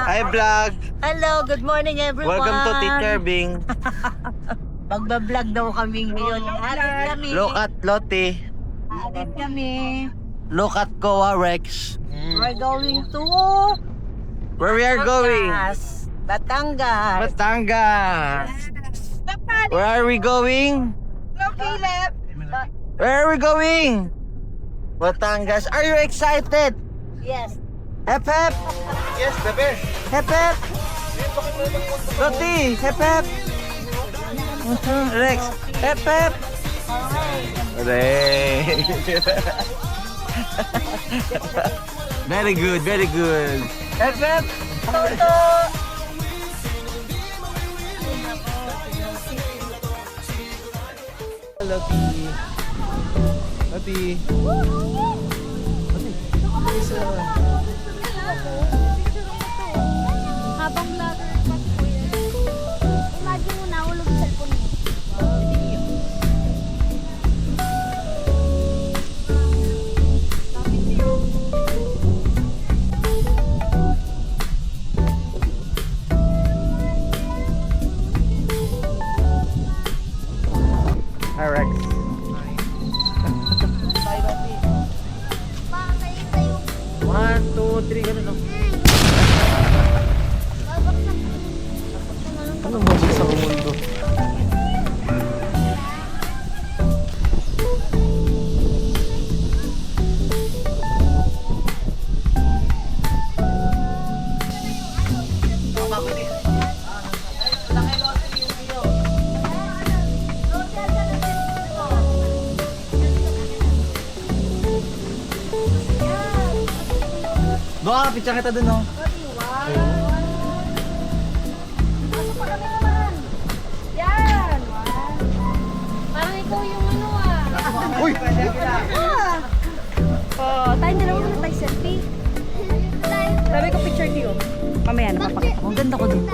Hi vlog! Hello, good morning everyone. Welcome to Teacher Bing. Magbablog daw kami ngayon. Alit kami. Look at Lottie. Alit kami. Look at Koa Rex. We're going to Where we are going? Batangas. Batangas. Where are we going? Caleb. Where are we going? Batangas. Are you excited? Yes. Hep hep! Yes, the best. Hep hep! Lottie! Hep hep! Rex! Hep hep! Hooray! Very good, very good. Hep hep! Toto. Lottie! Lottie! Habang vlogger pa si Kuya. Imagine mo na, ulog yung cellphone mo. Hi Rex. Baka kayo sa'yo. 1, 2, 3, ganun no? Anong bagay sa mundo? Doon, picture kita dun oh. Pasok pa kami naman. Yan. Parang ikaw yung ano ah. Uy! Oh, tayo dalawa muna tayo selfie. Sabi ko picture niyo. Mamaya napapakita ko. Ang ganda ko dun.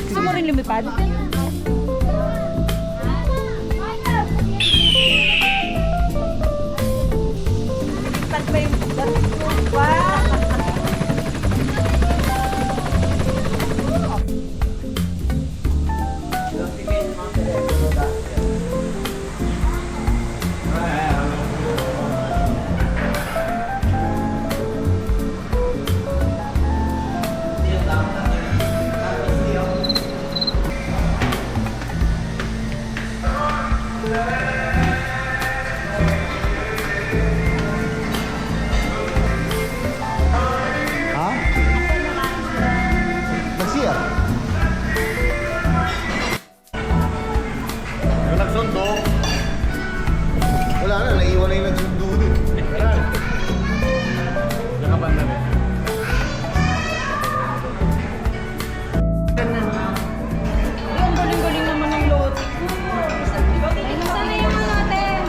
Gusto mo rin lumipad? Lumipad pa yung wow! Ha? Nag-CR? Yung nagsundo, wala na, naiwan na yung nagsundo dun. Nakabanda rin. Ang galing-galing naman ng lote. Ay, nasaan na yung natin?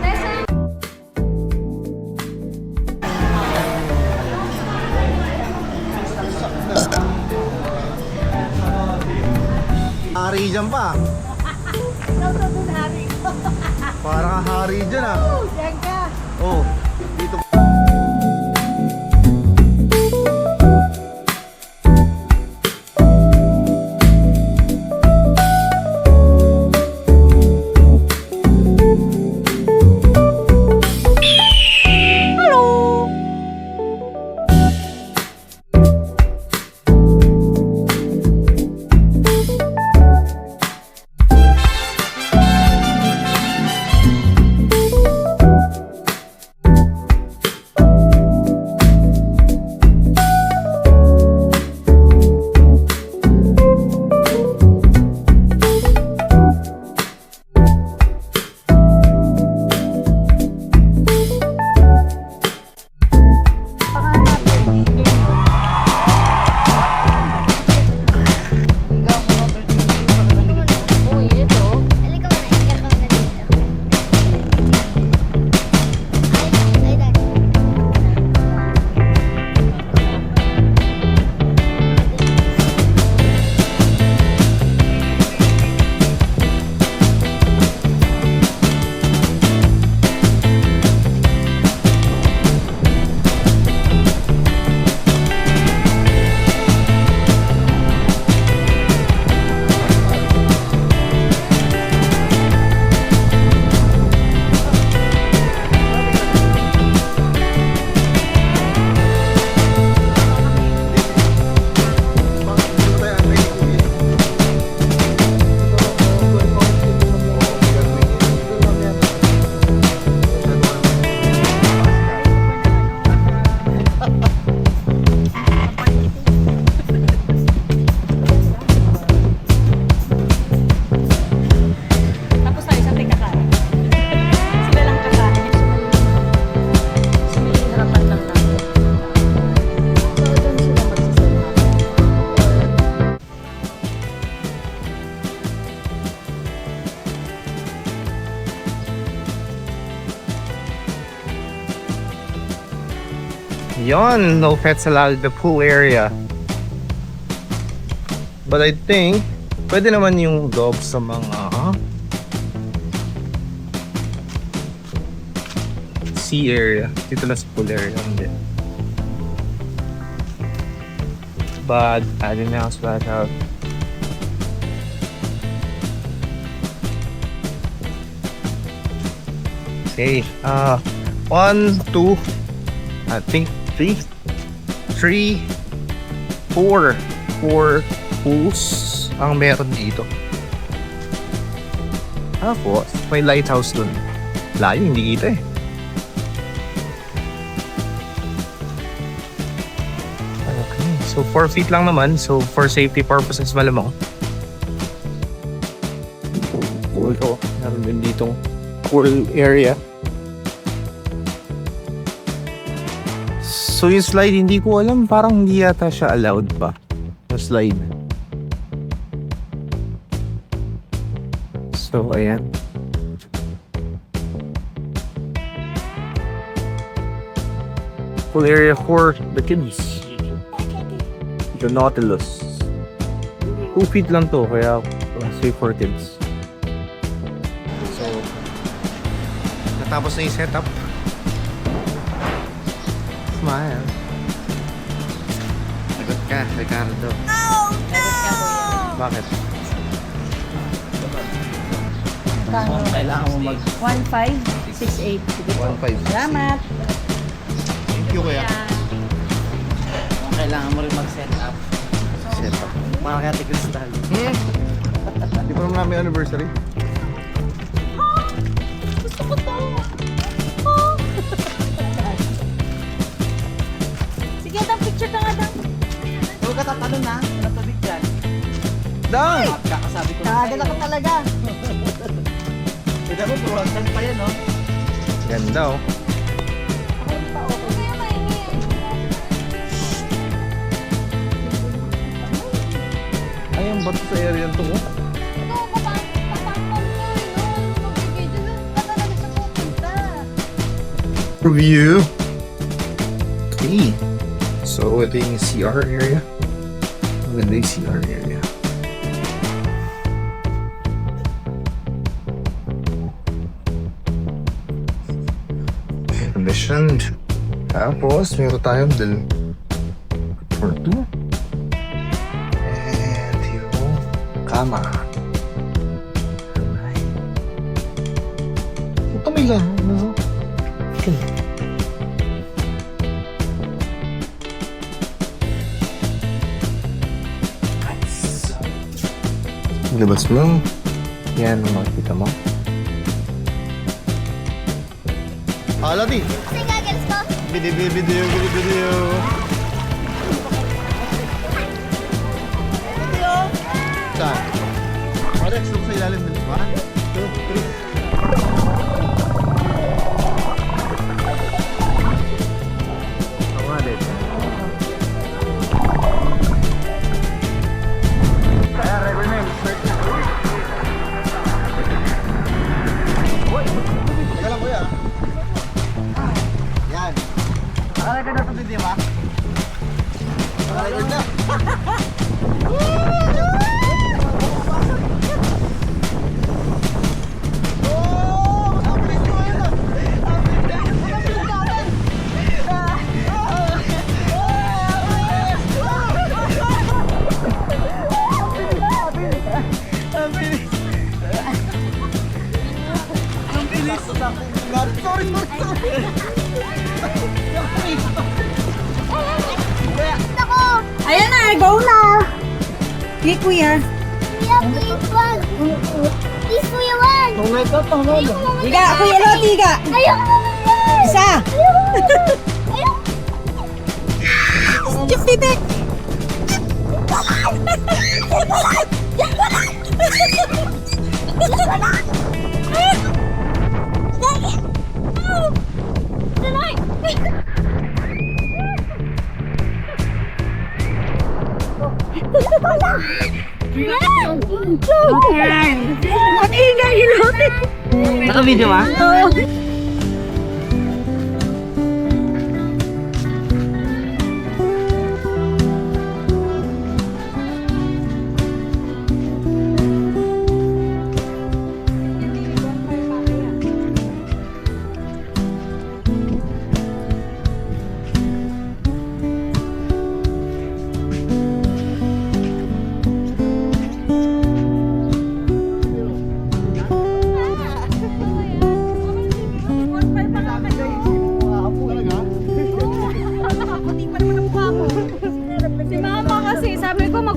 Tessa! Hari dyan pa. Ikaw sa dun, hari. Para ka hari dyan ah. Diyan ka. Oh, dito. Yon, no pets allowed the pool area. But I think, pwede naman yung dogs sa mga sea area. Dito lang sa pool area. Hindi. But, animals back out. Okay, 1, 2, I think 3, 4 pools ang meron dito. Tapos, may lighthouse dun. Layo, hindi kita eh. Okay, so 4 feet lang naman. So, for safety purposes, malamang. Cool to. Meron din ditong pool area. So yung slide, hindi ko alam. Parang hindi yata siya allowed pa. Yung slide. So, ayan. Pool area for the kids. The Nautilus. 2 feet lang to, kaya safe for kids. So, natapos na yung setup. Smile. Sagot ka, Ricardo. Oh, no! Bakit? Kailangan mo mag 1568. 1.5. Salamat. Thank you, kuya. Kailangan mo rin mag-set up. Setup. Para kaya Crystal. Di pa naman namin anniversary. Gusto ko to. Sige, dang picture ka nga, dang. Huwag ka tatalo na. Wala tubig dyan. Dang! Kakasabi ko na Nakagala ka talaga. Tignan mo, puro hanggang pa yan, no? Ganda, oh. Ay, ang bato sa area to, oh. Review. Okay. So, ito yung CR area. Maganda yung CR area. Conditioned. Tapos, meron tayong for 2. And yung kama. Ito may lang. No? Nice. Labas mo. Yan ang makikita mo. Alati! Video. Saan? Alex, look sa ilalim din. 1, 2, 3. Awalit. Kaya, recommend. Teka lang, kuya. Yan. Nakala ka na ito, di ba? Nakala ka na. Ayan na, go na. Sige, kuya. Please, Kuya Juan. Tiga, kuya Lo, tiga. Ayoko naman yan. Isa. Chip titik. Ang ingay, Lote. Naka-video ba? Oo.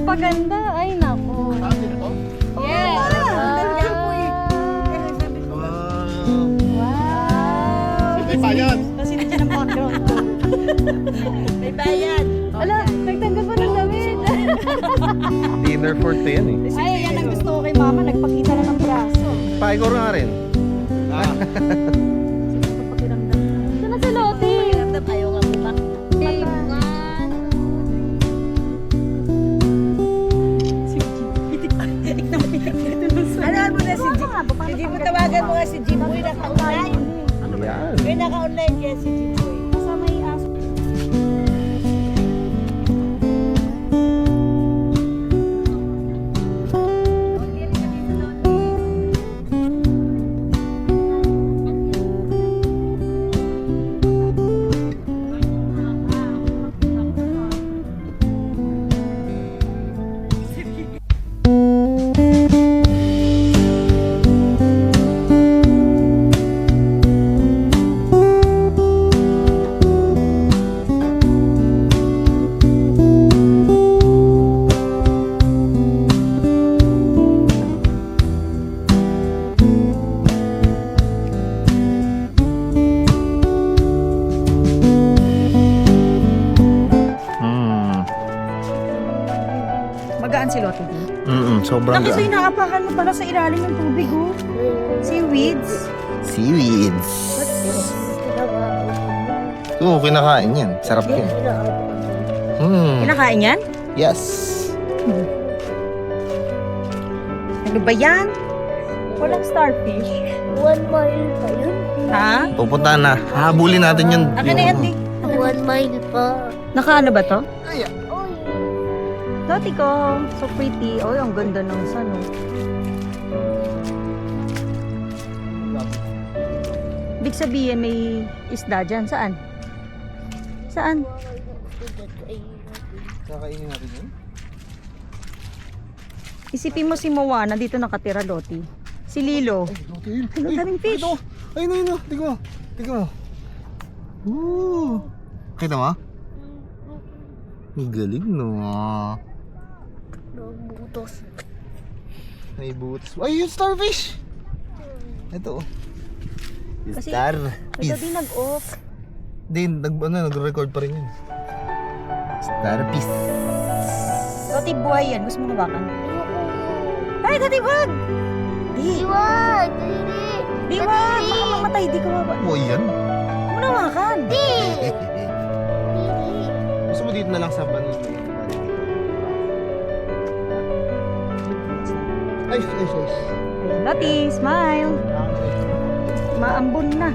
Napakaganda. Ay, naku. Yes. Wow. May bayad. Kasi nandiyan ang background ko. May bayad. Ala, nagtanggal pa ng damit. Dinner for two yan eh. Ay, yan ang gusto ko kay mama. Nagpakita na ng braso. Paigor nga rin. Pakiramdam. Ito na si Lottie. Ayaw nga buka. Ano mo na si Jimboy? Si Jimboy, tawagan mo nga si Jimboy. Naka-online. Yan. May naka-online kaya si Jimboy. Kasama yung aso. Magaan si Lottie. Sobrang Nakita yung nakapakan mo pala sa ilalim ng tubig, oh. Seaweeds. Seaweeds. Oo, kinakain yan. Sarap yan. Kinakain yan? Yes. Ano ba yan? Walang starfish. 1 mile pa yun. Ha? Pupunta na. Habulin natin yun. Akin na yan, di. 1 mile pa. Nakaano ba to? Oy. Lottie ko. So pretty. Oh, ang ganda ng sun, oh. Ibig sabihin may isda dyan. Saan? Saan? Kakainin natin yun? Isipin mo si Moana dito nakatira, Lottie. Si Lilo. Ano daming fish? Ayun, ayun, ayun. Tignan mo. Tignan mo. Ooh. Kita mo? Ang galing, no? Butos. May butas. Ay, yung starfish! Ito, oh. Yung Kasi- starfish. Ito din nag-off. Nag-record pa rin yun. Starfish. Lottie, buhay yan. Gusto mo hawakan? Ay, Lottie, wag! Di. Iwan! Di, wag! Baka mamatay. Di ka wag. Oh, yan. Huwag mo na hawakan. Gusto mo dito na lang sa banyo. Ay, ay, ay. Ayan, Lottie, smile. Maambon na.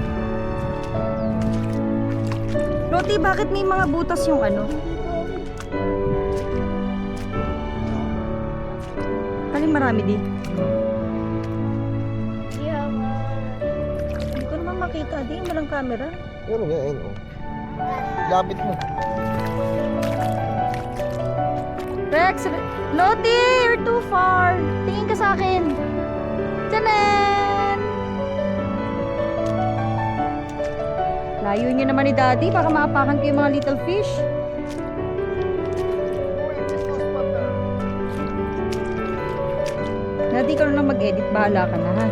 Lottie, bakit may mga butas yung ano? Alin marami di? Hindi ko naman makita. Di, walang camera. Pero nga, ayun, oh. Lapit mo. Rex, Lottie, you're too far. Tingin ka sa akin. Tiyanen! Layo niyo naman ni Daddy. Baka maapakan ko yung mga little fish. Daddy, ka lang mag-edit. Bahala ka na, ha?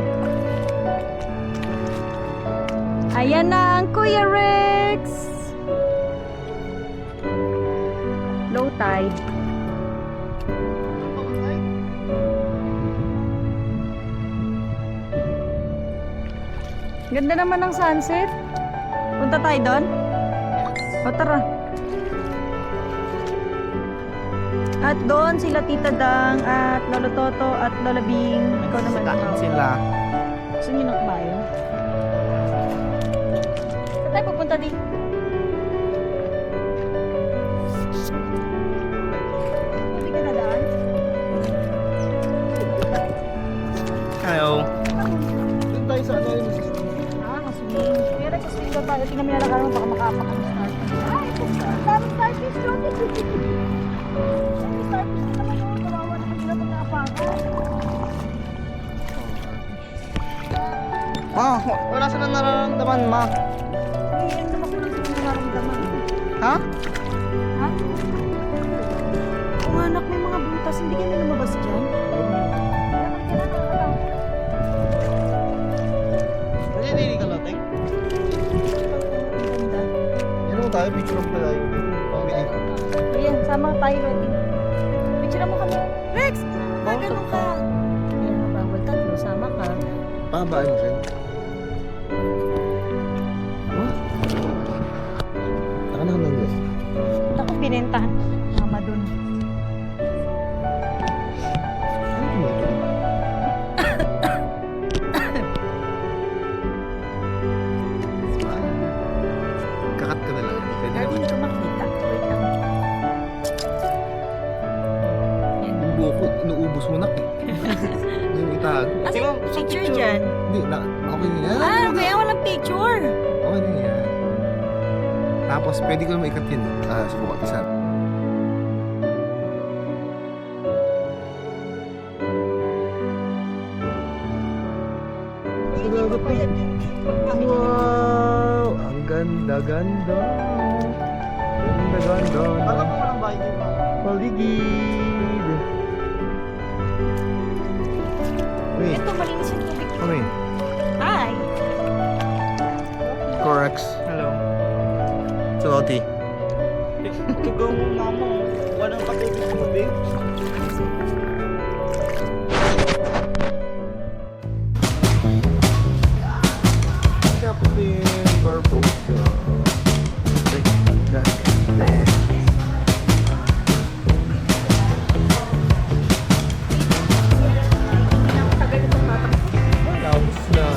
Ayan na ang Kuya Rex! Low tide. Ganda naman ng sunset. Punta tayo doon? O tara. At doon sila Tita Dang at Lolo Toto at Lola Bing. Ikaw naman. Kain sila. Gusto niyo na kumain? Saan tayo pupunta di? Hindi ka nadaan? Hello. Doon tayo sa ano yun. Swing. Pero sa swing ba tayo? Tingnan mo na lang baka makaapak ang start. Ay, ang daming starfish, Lottie. Ang starfish din naman yun. Kawawa naman sila pag naapakan. Ma, wala sila nararamdaman, ma. Ay, yan naman ko lang sila nararamdaman. Ha? Ha? Kung anak, may mga butas hindi ka na lumabas dyan. Nandiyan ka lang, Tek. Ang ganda. Yan mo tayo, picture mo tayo. Pamili. Ayan, sama tayo, Lodi. Picture mo kami. Rex! Magano ka? Ayan, bawal tatlo. Sama ka. Pabaan mo siya. Taka na lang guys. Ako binentahan. Mama dun. Ano mo ito? Kakat ka na lang. Pwede Dahil naman. dito makita. Wait lang. Ayan. Yung buko, inuubos mo na. Yung itago. Kasi picture dyan. Hindi, okay na yan. Kaya walang picture. Okay na yan. Tapos, pwede ko naman ikat yun. Sa bukat isa. Wow! Ang ganda-ganda. Ganda-ganda. Alam mo walang bahay dito. Paligid. Wait, Ito, malinis yung tubig. ano yun? Hi! Corex. Hello. Saloti. Tugaw mo, mama. Walang patubig sa tubig. Captain Barbosa. Labos na.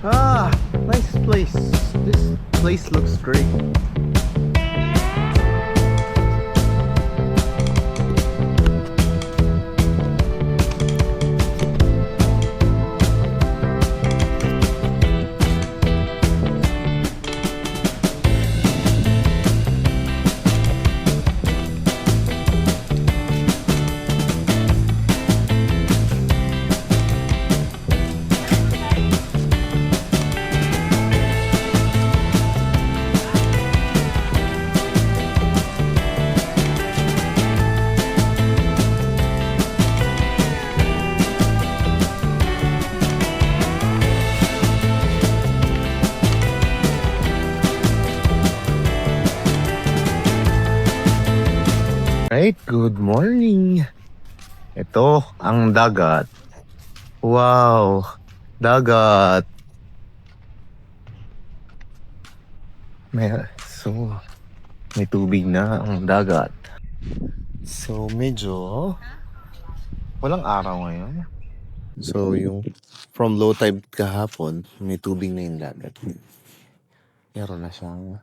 Ah, nice place. This place looks great. Right, good morning. Ito ang dagat. Wow, dagat. May tubig na ang dagat. So medyo walang araw ngayon. So yung from low tide kahapon, may tubig na yung dagat. Meron na siyang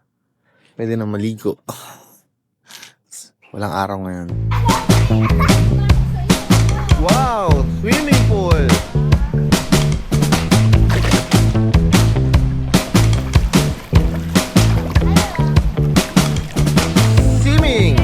pwede na maligo. Walang araw ngayon. Wow! Swimming pool! Swimming!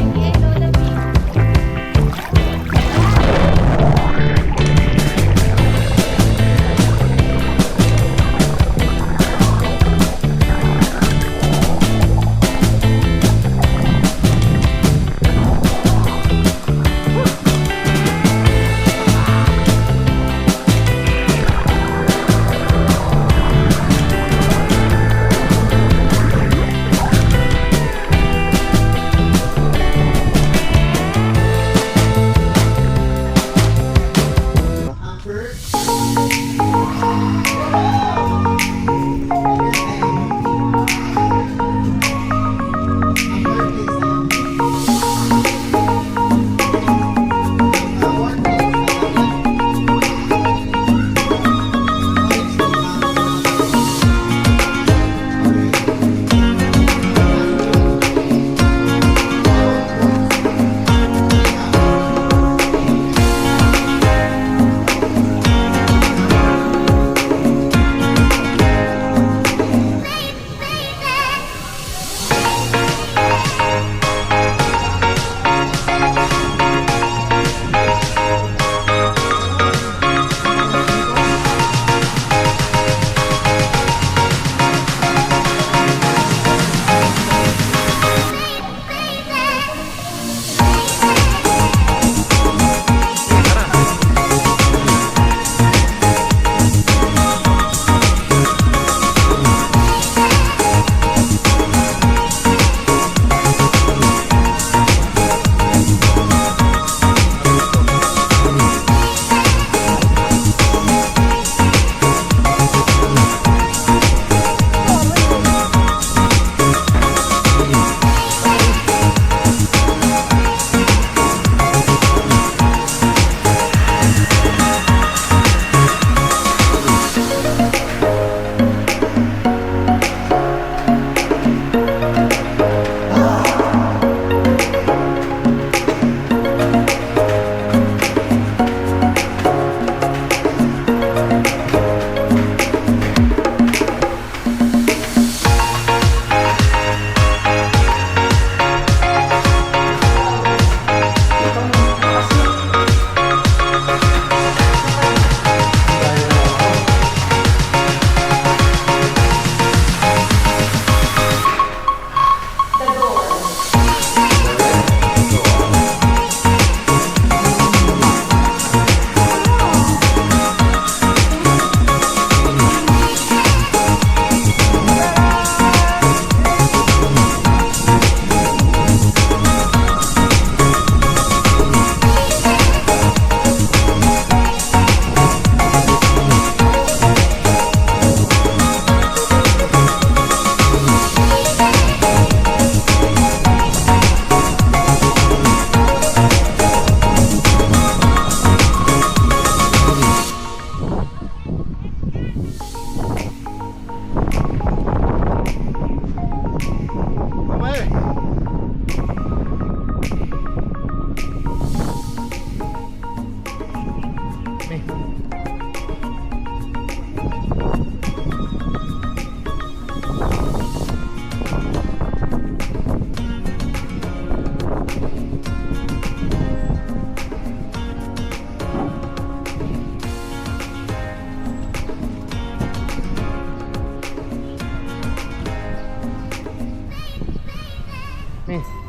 Miss.